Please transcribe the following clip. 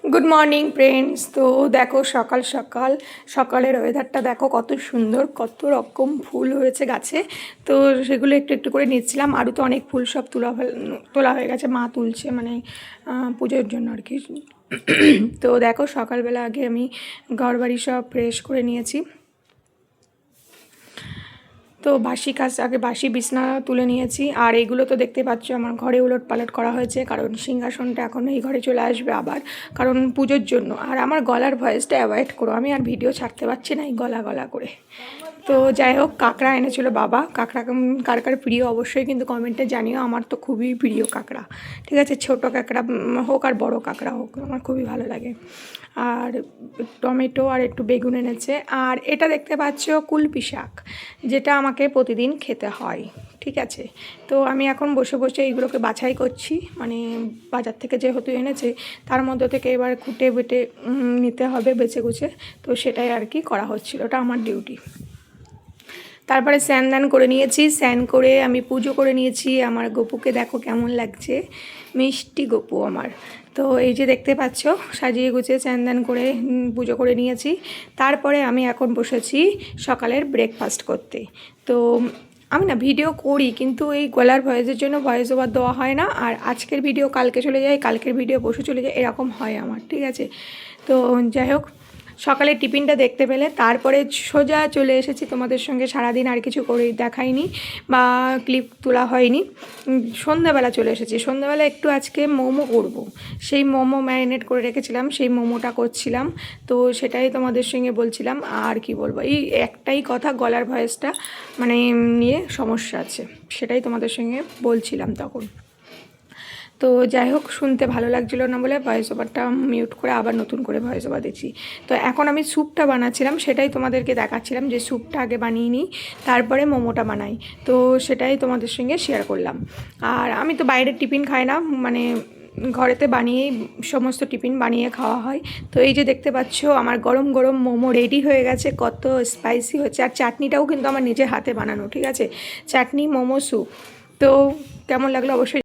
Good morning friends. তো দেখো সকাল সকাল সকালের ওয়েদারটা দেখো কত সুন্দর, কত রকম ফুল হয়েছে গাছে। তো সেগুলো একটু একটু করে নিচ্ছিলাম। আরও তো অনেক ফুল সব তোলা হয়ে গেছে, মা তুলছে মানে পুজোর জন্য আর কি। তো দেখো সকালবেলা আগে আমি ঘরবাড়ি সব ফ্রেশ করে নিয়েছি। তো বাসি কাজ আগে বাসি বিছনা তুলে নিয়েছি। আর এইগুলো তো দেখতে পাচ্ছ আমার ঘরে উলট পালট করা হয়েছে, কারণ সিংহাসনটা এখন এই ঘরে চলে আসবে আবার, কারণ পুজোর জন্য। আর আমার গলার ভয়েসটা অ্যাভয়েড করো, আমি আর ভিডিও ছাড়তে পারছি না এই গলা গলা করে। তো যাই হোক, কাঁকড়া এনেছিল বাবা। কাঁকড়া কার কার প্রিয় অবশ্যই কিন্তু কমেন্টে জানিও। আমার তো খুবই প্রিয় কাঁকড়া, ঠিক আছে, ছোটো কাঁকড়া হোক আর বড় কাঁকড়া হোক, আমার খুবই ভালো লাগে। আর টমেটো আর একটু বেগুন এনেছে। আর এটা দেখতে পাচ্ছ কুলপি শাক, যেটা আমাকে প্রতিদিন খেতে হয়, ঠিক আছে। তো আমি এখন বসে বসে এইগুলোকে বাছাই করছি, মানে বাজার থেকে যেহেতু এনেছে তার মধ্যে থেকে এবার খুঁটে বেটে নিতে হবে বেছে গুছে। তো সেটাই আর কি করা হচ্ছিল, ওটা আমার ডিউটি। তারপরে স্নান দান করে নিয়েছি, স্নান করে আমি পুজো করে নিয়েছি। আমার গপুকে দেখো কেমন লাগছে, মিষ্টি গপু আমার। তো এই যে দেখতে পাচ্ছ সাজিয়ে গুছিয়ে স্নান দান করে পুজো করে নিয়েছি। তারপরে আমি এখন বসেছি সকালের ব্রেকফাস্ট করতে। তো আমি না ভিডিও করি, কিন্তু এই গলার ভয়েসের জন্য ভয়েস ওভার দেওয়া হয় না। আর আজকের ভিডিও কালকে চলে যায়, কালকের ভিডিও পরশু চলে যায়, এরকম হয় আমার, ঠিক আছে। তো যাই হোক, সকালে টিফিনটা দেখতে পেলে তারপরে সোজা চলে এসেছি। তোমাদের সঙ্গে সারাদিন আর কিছু করে দেখাইনি বা ক্লিপ তোলা হয়নি। সন্ধ্যাবেলা চলে এসেছি। সন্ধ্যাবেলা একটু আজকে মোমো করব, সেই মোমো ম্যারিনেট করে রেখেছিলাম, সেই মোমোটা করছিলাম। তো সেটাই তোমাদের সঙ্গে বলছিলাম। আর কি বলবো, এই একটাই কথা, গলার ভয়েসটা মানে নিয়ে সমস্যা আছে, সেটাই তোমাদের সঙ্গে বলছিলাম তখন। তো যাই হোক, শুনতে ভালো লাগছিলো না বলে ভয়েস ওভারটা মিউট করে আবার নতুন করে ভয়েস ওভার দিচ্ছি। তো এখন আমি স্যুপটা বানাচ্ছিলাম, সেটাই তোমাদেরকে দেখাচ্ছিলাম যে স্যুপটা আগে বানিয়ে নিই, তারপরে মোমোটা বানাই। তো সেটাই তোমাদের সঙ্গে শেয়ার করলাম। আর আমি তো বাইরের টিফিন খাই না, মানে ঘরেতে বানিয়েই সমস্ত টিফিন বানিয়ে খাওয়া হয়। তো এই যে দেখতে পাচ্ছ আমার গরম গরম মোমো রেডি হয়ে গেছে, কত স্পাইসি হচ্ছে। আর চাটনিটাও কিন্তু আমার নিজের হাতে বানানো, ঠিক আছে, চাটনি মোমো স্যুপ। তো কেমন লাগলো অবশ্যই